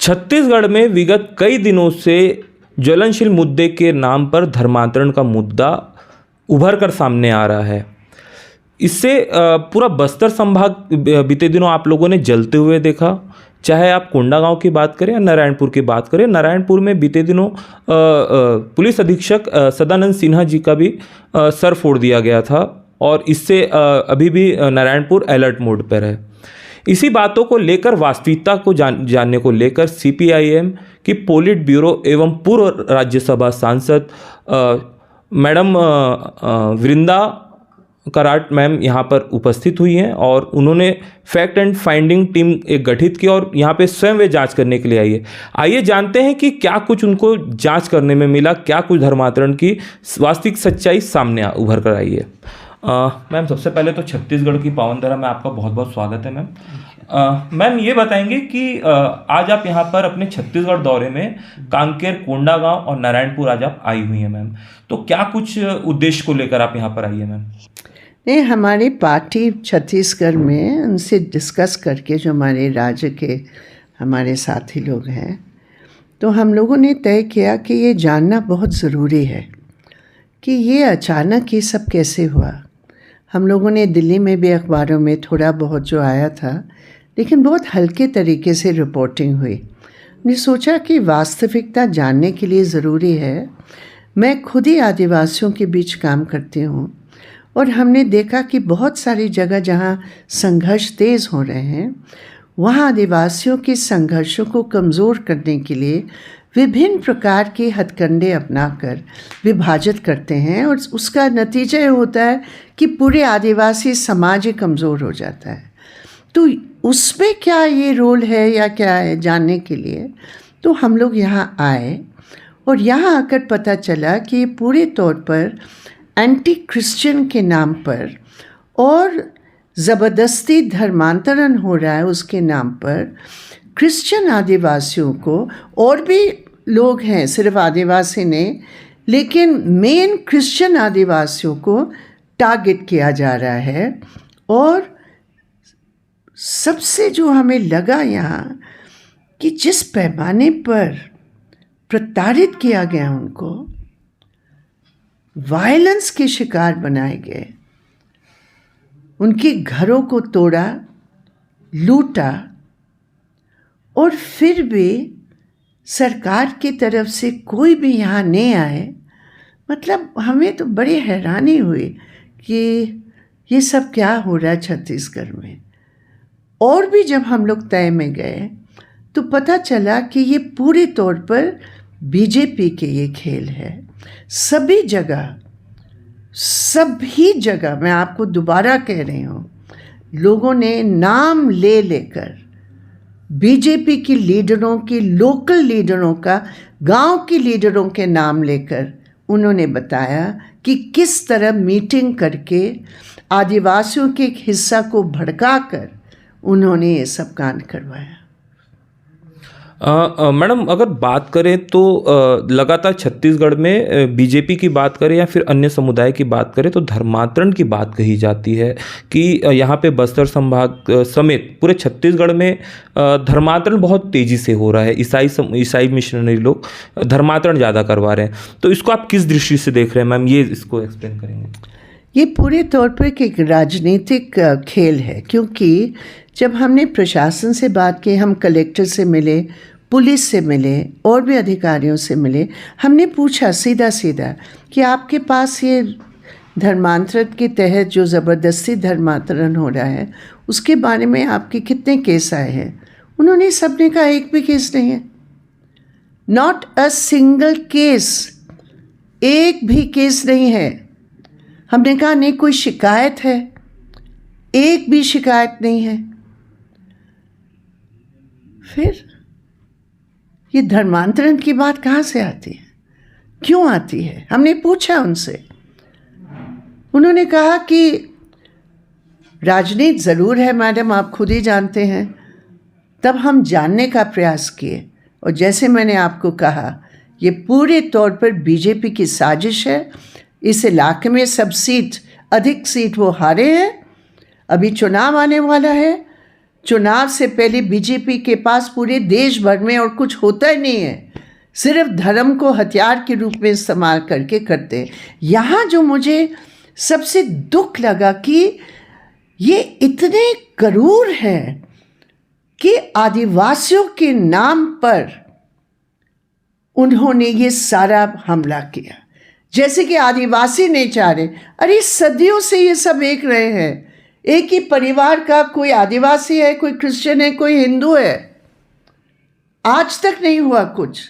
छत्तीसगढ़ में विगत कई दिनों से ज्वलनशील मुद्दे के नाम पर धर्मांतरण का मुद्दा उभर कर सामने आ रहा है। इससे पूरा बस्तर संभाग बीते दिनों आप लोगों ने जलते हुए देखा। चाहे आप कोंडागांव की बात करें या नारायणपुर की बात करें, नारायणपुर में बीते दिनों पुलिस अधीक्षक सदानंद सिन्हा जी का भी सर फोड़ दिया गया था और इससे अभी भी नारायणपुर अलर्ट मोड पर है। इसी बातों को लेकर वास्तविकता को जानने को लेकर सीपीआईएम की पोलिट ब्यूरो एवं पूर्व राज्यसभा सांसद मैडम वृंदा कराट मैम यहाँ पर उपस्थित हुई हैं और उन्होंने फैक्ट एंड फाइंडिंग टीम एक गठित की और यहाँ पे स्वयं वे जांच करने के लिए आई है। आइए जानते हैं कि क्या कुछ उनको जांच करने में मिला, क्या कुछ धर्मांतरण की वास्तविक सच्चाई सामने उभर कर आई है। मैम, सबसे पहले तो छत्तीसगढ़ की पावन धरा में आपका बहुत बहुत स्वागत है मैम। मैम, ये बताएंगे कि आज आप यहाँ पर अपने छत्तीसगढ़ दौरे में कांकेर, कोंडागांव और नारायणपुर आज आप आई हुई हैं मैम, तो क्या कुछ उद्देश्य को लेकर आप यहाँ पर आई है मैम? नहीं, हमारी पार्टी छत्तीसगढ़ में उनसे डिस्कस करके, जो हमारे राज्य के हमारे साथी लोग हैं, तो हम लोगों ने तय किया कि ये जानना बहुत ज़रूरी है कि ये अचानक ये सब कैसे हुआ। हम लोगों ने दिल्ली में भी अखबारों में थोड़ा बहुत जो आया था, लेकिन बहुत हल्के तरीके से रिपोर्टिंग हुई। हमने सोचा कि वास्तविकता जानने के लिए ज़रूरी है। मैं खुद ही आदिवासियों के बीच काम करती हूँ और हमने देखा कि बहुत सारी जगह जहाँ संघर्ष तेज़ हो रहे हैं, वहाँ आदिवासियों के संघर्षों को कमज़ोर करने के लिए विभिन्न प्रकार के हथकंडे अपनाकर विभाजित करते हैं और उसका नतीजा ये होता है कि पूरे आदिवासी समाज ही कमज़ोर हो जाता है। तो उसमें क्या ये रोल है या क्या है जानने के लिए तो हम लोग यहाँ आए और यहाँ आकर पता चला कि ये पूरे तौर पर एंटी क्रिश्चियन के नाम पर और ज़बरदस्ती धर्मांतरण हो रहा है उसके नाम पर क्रिश्चियन आदिवासियों को, और भी लोग हैं, सिर्फ आदिवासी नहीं, लेकिन मेन क्रिश्चियन आदिवासियों को टारगेट किया जा रहा है। और सबसे जो हमें लगा यहाँ कि जिस पैमाने पर प्रताड़ित किया गया, उनको वायलेंस के शिकार बनाए गए, उनके घरों को तोड़ा, लूटा, और फिर भी सरकार की तरफ से कोई भी यहाँ नहीं आए। मतलब हमें तो बड़ी हैरानी हुई कि ये सब क्या हो रहा है छत्तीसगढ़ में। और भी जब हम लोग तय में गए तो पता चला कि ये पूरे तौर पर बीजेपी के ये खेल है। सभी जगह मैं आपको दोबारा कह रही हूँ, लोगों ने नाम ले लेकर बीजेपी की लीडरों की, लोकल लीडरों का, गांव के लीडरों के नाम लेकर उन्होंने बताया कि किस तरह मीटिंग करके आदिवासियों के एक हिस्सा को भड़काकर उन्होंने ये सब कांड करवाया। मैडम, अगर बात करें तो लगातार छत्तीसगढ़ में बीजेपी की बात करें या फिर अन्य समुदाय की बात करें तो धर्मांतरण की बात कही जाती है कि यहाँ पे बस्तर संभाग समेत पूरे छत्तीसगढ़ में धर्मांतरण बहुत तेज़ी से हो रहा है। ईसाई मिशनरी लोग धर्मांतरण ज़्यादा करवा रहे हैं, तो इसको आप किस दृष्टि से देख रहे हैं मैम, ये इसको एक्सप्लेन करेंगे? ये पूरे तौर पर एक राजनीतिक खेल है, क्योंकि जब हमने प्रशासन से बात की, हम कलेक्टर से मिले, पुलिस से मिले और भी अधिकारियों से मिले, हमने पूछा सीधा कि आपके पास ये धर्मांतरण के तहत जो ज़बरदस्ती धर्मांतरण हो रहा है उसके बारे में आपके कितने केस आए हैं। उन्होंने सबने कहा एक भी केस नहीं है, नॉट अ सिंगल केस, एक भी केस नहीं है। हमने कहा नहीं कोई शिकायत है, एक भी शिकायत नहीं है। फिर ये धर्मांतरण की बात कहाँ से आती है, क्यों आती है? हमने पूछा उनसे, उन्होंने कहा कि राजनीति ज़रूर है मैडम, आप खुद ही जानते हैं। तब हम जानने का प्रयास किए और जैसे मैंने आपको कहा, ये पूरे तौर पर बीजेपी की साजिश है। इस इलाके में अधिक सीट वो हारे हैं, अभी चुनाव आने वाला है, चुनाव से पहले बीजेपी के पास पूरे देश भर में और कुछ होता ही नहीं है, सिर्फ धर्म को हथियार के रूप में इस्तेमाल करके करते हैं। यहाँ जो मुझे सबसे दुख लगा कि ये इतने क्रूर हैं कि आदिवासियों के नाम पर उन्होंने ये सारा हमला किया, जैसे कि आदिवासी नहीं चाह रहे। अरे सदियों से ये सब एक रहे हैं, एक ही परिवार का, कोई आदिवासी है, कोई क्रिश्चियन है, कोई हिंदू है, आज तक नहीं हुआ कुछ।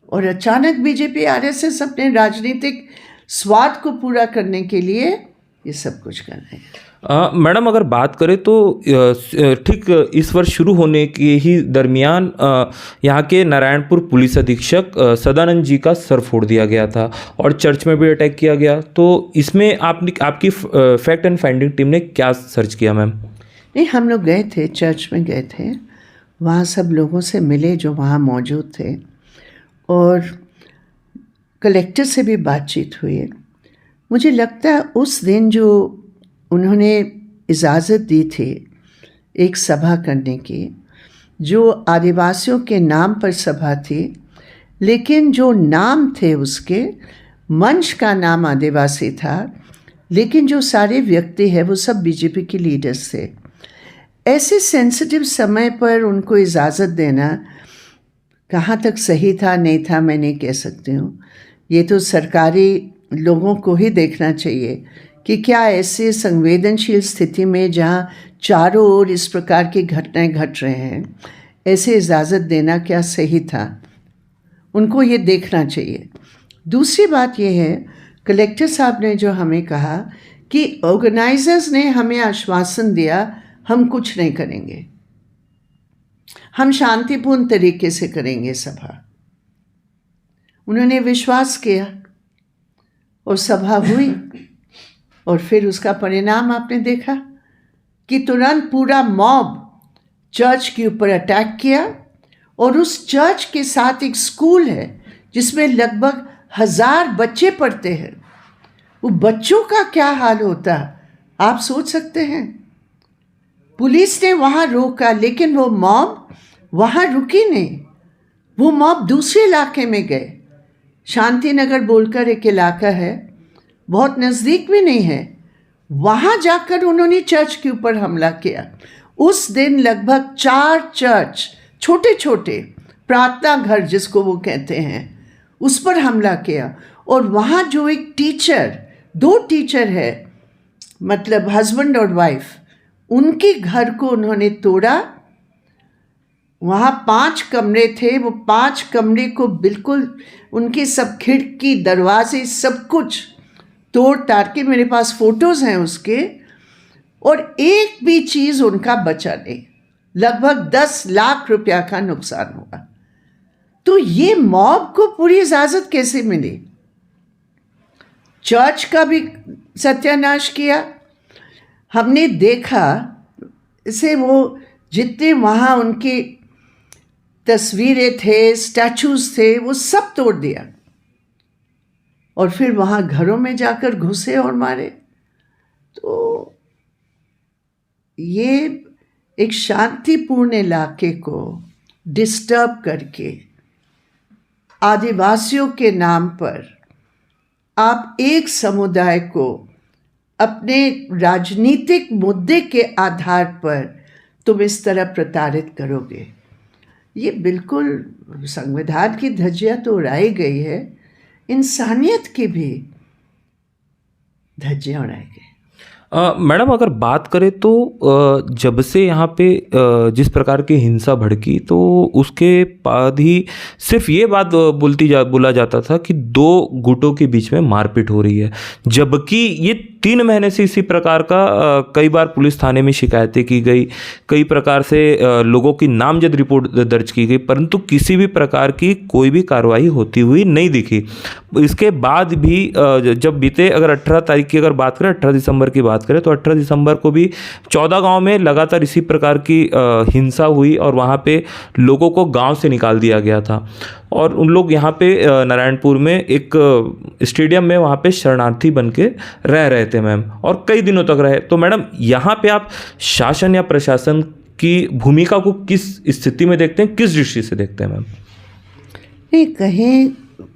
और अचानक बीजेपी आरएसएस अपने राजनीतिक स्वार्थ को पूरा करने के लिए ये सब कुछ कर रहे हैं। मैडम अगर बात करें तो ठीक इस वर्ष शुरू होने के ही दरमियान यहाँ के नारायणपुर पुलिस अधीक्षक सदानंद जी का सर फोड़ दिया गया था और चर्च में भी अटैक किया गया। तो इसमें आपकी फैक्ट एंड फाइंडिंग टीम ने क्या सर्च किया मैम? नहीं, हम लोग गए थे, चर्च में गए थे, वहाँ सब लोगों से मिले जो वहाँ मौजूद थे और कलेक्टर से भी बातचीत हुई। मुझे लगता है उस दिन जो उन्होंने इजाज़त दी थी एक सभा करने की, जो आदिवासियों के नाम पर सभा थी, लेकिन जो नाम थे उसके, मंच का नाम आदिवासी था, लेकिन जो सारे व्यक्ति हैं वो सब बीजेपी के लीडर्स थे। ऐसे सेंसिटिव समय पर उनको इजाज़त देना कहाँ तक सही था नहीं था मैं नहीं कह सकती हूँ। ये तो सरकारी लोगों को ही देखना चाहिए कि क्या ऐसे संवेदनशील स्थिति में जहाँ चारों ओर इस प्रकार की घटनाएं घट रहे हैं, ऐसे इजाज़त देना क्या सही था, उनको ये देखना चाहिए। दूसरी बात ये है, कलेक्टर साहब ने जो हमें कहा कि ऑर्गेनाइजर्स ने हमें आश्वासन दिया हम कुछ नहीं करेंगे, हम शांतिपूर्ण तरीके से करेंगे सभा। उन्होंने विश्वास किया और सभा हुई और फिर उसका परिणाम आपने देखा कि तुरंत पूरा मॉब चर्च के ऊपर अटैक किया और उस चर्च के साथ एक स्कूल है जिसमें लगभग 1000 बच्चे पढ़ते हैं। वो बच्चों का क्या हाल होता आप सोच सकते हैं। पुलिस ने वहाँ रोका लेकिन वो मॉब वहाँ रुकी नहीं, वो मॉब दूसरे इलाके में गए। शांति नगर बोलकर एक इलाका है, बहुत नज़दीक भी नहीं है, वहाँ जाकर उन्होंने चर्च के ऊपर हमला किया। उस दिन लगभग 4 चर्च, छोटे छोटे प्रार्थना घर जिसको वो कहते हैं, उस पर हमला किया। और वहाँ जो एक टीचर, 2 टीचर है, मतलब हस्बैंड और वाइफ, उनके घर को उन्होंने तोड़ा। वहाँ 5 कमरे थे, वो 5 कमरे को बिल्कुल उनके सब खिड़की दरवाजे सब कुछ तोड़ ताड़ के, मेरे पास फोटोज़ हैं उसके, और एक भी चीज़ उनका बचा नहीं। लगभग 10 लाख रुपया का नुकसान हुआ। तो ये मॉब को पूरी इजाज़त कैसे मिली? चर्च का भी सत्यानाश किया। हमने देखा इसे, वो जितने वहाँ उनकी तस्वीरें थे, स्टैचूज थे, वो सब तोड़ दिया और फिर वहाँ घरों में जाकर घुसे और मारे। तो ये एक शांतिपूर्ण इलाके को डिस्टर्ब करके आदिवासियों के नाम पर आप एक समुदाय को अपने राजनीतिक मुद्दे के आधार पर तुम इस तरह प्रताड़ित करोगे, ये बिल्कुल संविधान की धज्जियां तो उड़ाई गई है, इंसानियत की भी धज्जियां उड़ाई गई। मैडम अगर बात करें तो जब से यहाँ पे जिस प्रकार की हिंसा भड़की, तो उसके बाद ही सिर्फ ये बात बोला जाता था कि 2 गुटों के बीच में मारपीट हो रही है, जबकि ये 3 महीने से इसी प्रकार का कई बार पुलिस थाने में शिकायतें की गई, कई प्रकार से लोगों की नामजद रिपोर्ट दर्ज की गई, परंतु किसी भी प्रकार की कोई भी कार्रवाई होती हुई नहीं दिखी। इसके बाद भी जब बीते, अगर 18 तारीख की अगर बात करें, 18 दिसंबर की बात करें, तो 18 दिसंबर को भी 14 गांव में लगातार इसी प्रकार की हिंसा हुई और वहां पे लोगों को गांव से निकाल दिया गया था और उन लोग यहाँ पे नारायणपुर में एक स्टेडियम में वहाँ पे शरणार्थी बन के रह रहे थे मैम, और कई दिनों तक रहे। तो मैडम यहाँ पे आप शासन या प्रशासन की भूमिका को किस स्थिति में देखते हैं, किस दृष्टि से देखते हैं मैम? नहीं, कहीं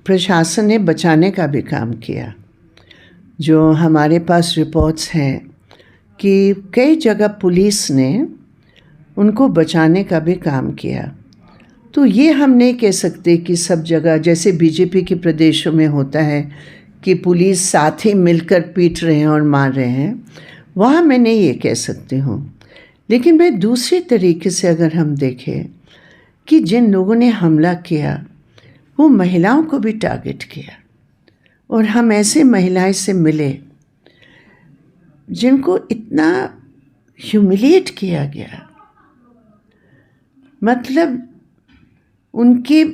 प्रशासन ने बचाने का भी काम किया। जो हमारे पास रिपोर्ट्स हैं कि कई जगह पुलिस ने उनको बचाने का भी काम किया। तो ये हम नहीं कह सकते कि सब जगह, जैसे बीजेपी के प्रदेशों में होता है कि पुलिस साथ ही मिलकर पीट रहे हैं और मार रहे हैं, वहाँ मैं नहीं ये कह सकती हूँ। लेकिन मैं दूसरे तरीके से अगर हम देखें कि जिन लोगों ने हमला किया वो महिलाओं को भी टारगेट किया, और हम ऐसे महिलाएं से मिले जिनको इतना ह्यूमिलिएट किया गया, मतलब उनके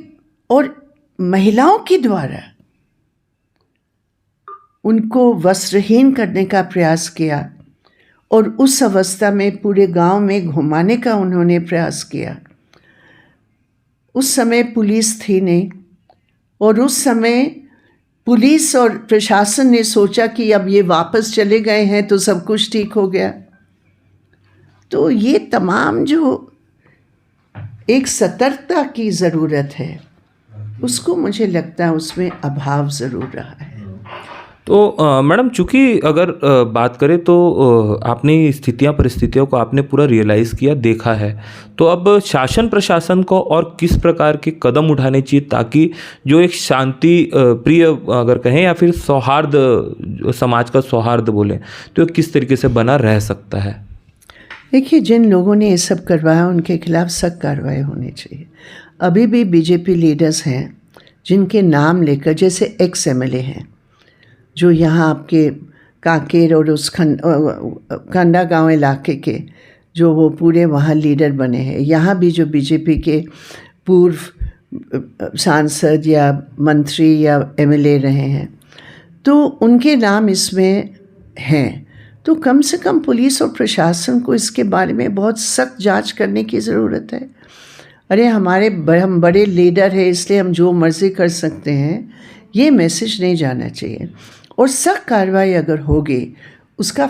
और महिलाओं के द्वारा उनको वस्त्रहीन करने का प्रयास किया, और उस अवस्था में पूरे गांव में घुमाने का उन्होंने प्रयास किया। उस समय पुलिस थी नहीं, और उस समय पुलिस और प्रशासन ने सोचा कि अब ये वापस चले गए हैं तो सब कुछ ठीक हो गया। तो ये तमाम जो एक सतर्कता की ज़रूरत है, उसको मुझे लगता है उसमें अभाव ज़रूर रहा है। तो मैडम, चूँकि अगर बात करें तो आपने स्थितियाँ परिस्थितियों को आपने पूरा रियलाइज़ किया, देखा है, तो अब शासन प्रशासन को और किस प्रकार के कदम उठाने चाहिए ताकि जो एक शांति प्रिय अगर कहें या फिर सौहार्द, समाज का सौहार्द बोलें, तो किस तरीके से बना रह सकता है? देखिए, जिन लोगों ने ये सब करवाया उनके खिलाफ सख्त कार्रवाई होनी चाहिए। अभी भी बीजेपी लीडर्स हैं जिनके नाम लेकर, जैसे एक्स एमएलए हैं जो यहाँ आपके कांकेर और उस खंडा गांव इलाके के, जो वो पूरे वहाँ लीडर बने हैं। यहाँ भी जो बीजेपी के पूर्व सांसद या मंत्री या एमएलए रहे हैं, तो उनके नाम इसमें हैं। तो कम से कम पुलिस और प्रशासन को इसके बारे में बहुत सख्त जांच करने की ज़रूरत है। अरे हम बड़े लीडर हैं इसलिए हम जो मर्ज़ी कर सकते हैं, ये मैसेज नहीं जाना चाहिए। और सख्त कार्रवाई अगर होगी उसका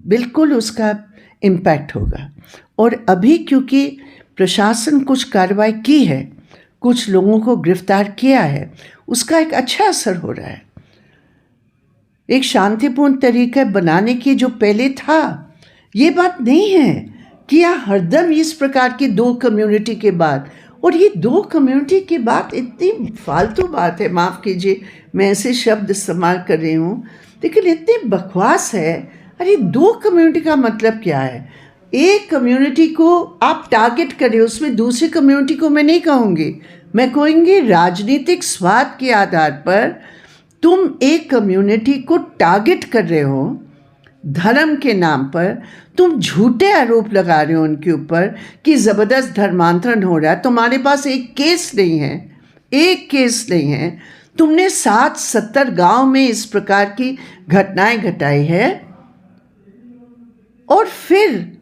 बिल्कुल उसका इम्पैक्ट होगा। और अभी क्योंकि प्रशासन कुछ कार्रवाई की है, कुछ लोगों को गिरफ्तार किया है, उसका एक अच्छा असर हो रहा है। एक शांतिपूर्ण तरीका बनाने की जो पहले था, ये बात नहीं है कि यहाँ हरदम इस प्रकार की दो कम्युनिटी के बाद, और ये दो कम्युनिटी की बात इतनी फालतू बात है, माफ़ कीजिए मैं ऐसे शब्द इस्तेमाल कर रही हूँ, लेकिन इतनी बकवास है। अरे दो कम्युनिटी का मतलब क्या है? एक कम्युनिटी को आप टारगेट करें, उसमें दूसरी कम्युनिटी को मैं नहीं कहूँगी, मैं कहूँगी राजनीतिक स्वार्थ के आधार पर तुम एक कम्युनिटी को टारगेट कर रहे हो, धर्म के नाम पर तुम झूठे आरोप लगा रहे हो उनके ऊपर कि ज़बरदस्त धर्मांतरण हो रहा है। तुम्हारे पास एक केस नहीं है, तुमने 60-70 गांव में इस प्रकार की घटनाएं घटाई है, और फिर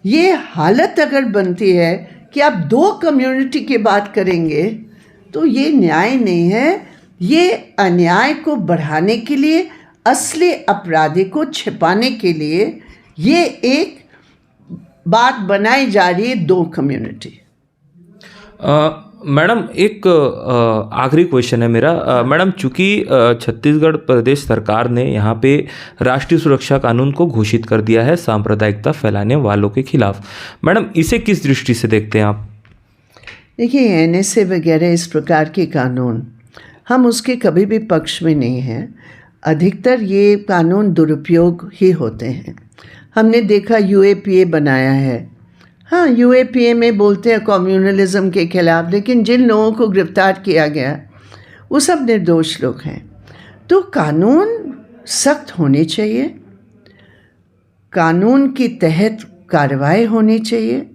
ये हालत अगर बनती है कि आप दो कम्युनिटी की बात करेंगे, तो ये न्याय नहीं है। ये अन्याय को बढ़ाने के लिए, असली अपराधी को छिपाने के लिए ये एक बात बनाई जा रही है, दो कम्युनिटी। मैडम, एक आखिरी क्वेश्चन है मेरा। मैडम, चूँकि छत्तीसगढ़ प्रदेश सरकार ने यहाँ पे राष्ट्रीय सुरक्षा कानून को घोषित कर दिया है सांप्रदायिकता फैलाने वालों के खिलाफ, मैडम इसे किस दृष्टि से देखते हैं आप? देखिए, एनएसए वगैरह इस प्रकार के कानून, हम उसके कभी भी पक्ष में नहीं हैं। अधिकतर ये कानून दुरुपयोग ही होते हैं। हमने देखा यूएपीए बनाया है, हाँ यूएपीए में बोलते हैं कम्युनलिज्म के खिलाफ, लेकिन जिन लोगों को गिरफ्तार किया गया वो सब निर्दोष लोग हैं। तो कानून सख्त होने चाहिए, कानून के तहत कार्रवाई होनी चाहिए।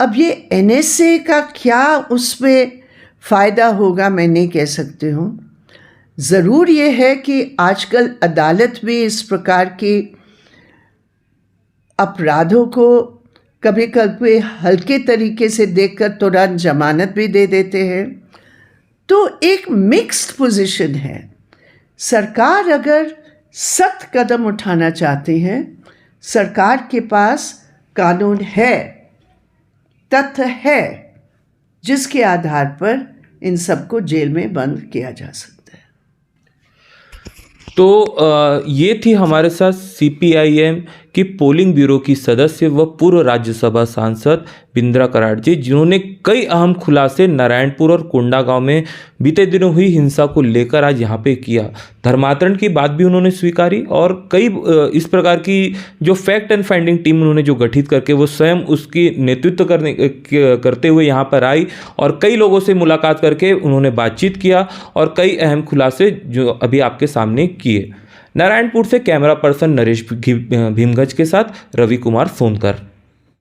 अब ये एनएसए का क्या उसमें फ़ायदा होगा मैं नहीं कह सकती हूँ। ज़रूर ये है कि आजकल अदालत भी इस प्रकार के अपराधों को कभी कभी हल्के तरीके से देखकर तुरंत जमानत भी दे देते हैं। तो एक मिक्स्ड पोजीशन है। सरकार अगर सख्त कदम उठाना चाहती है, सरकार के पास कानून है, तथ्य है जिसके आधार पर इन सबको जेल में बंद किया जा सकता है। तो ये थी हमारे साथ CPIM की पोलिंग ब्यूरो की सदस्य व पूर्व राज्यसभा सांसद बिंद्रा कराड़ जी, जिन्होंने कई अहम खुलासे नारायणपुर और कोंडागांव में बीते दिनों हुई हिंसा को लेकर आज यहाँ पे किया। धर्मांतरण की बात भी उन्होंने स्वीकारी और कई इस प्रकार की जो फैक्ट एंड फाइंडिंग टीम उन्होंने जो गठित करके वो स्वयं उसकी नेतृत्व करते हुए यहाँ पर आई और कई लोगों से मुलाकात करके उन्होंने बातचीत किया और कई अहम खुलासे जो अभी आपके सामने किए। नारायणपुर से कैमरा पर्सन नरेश भीमगज के साथ रवि कुमार सोनकर।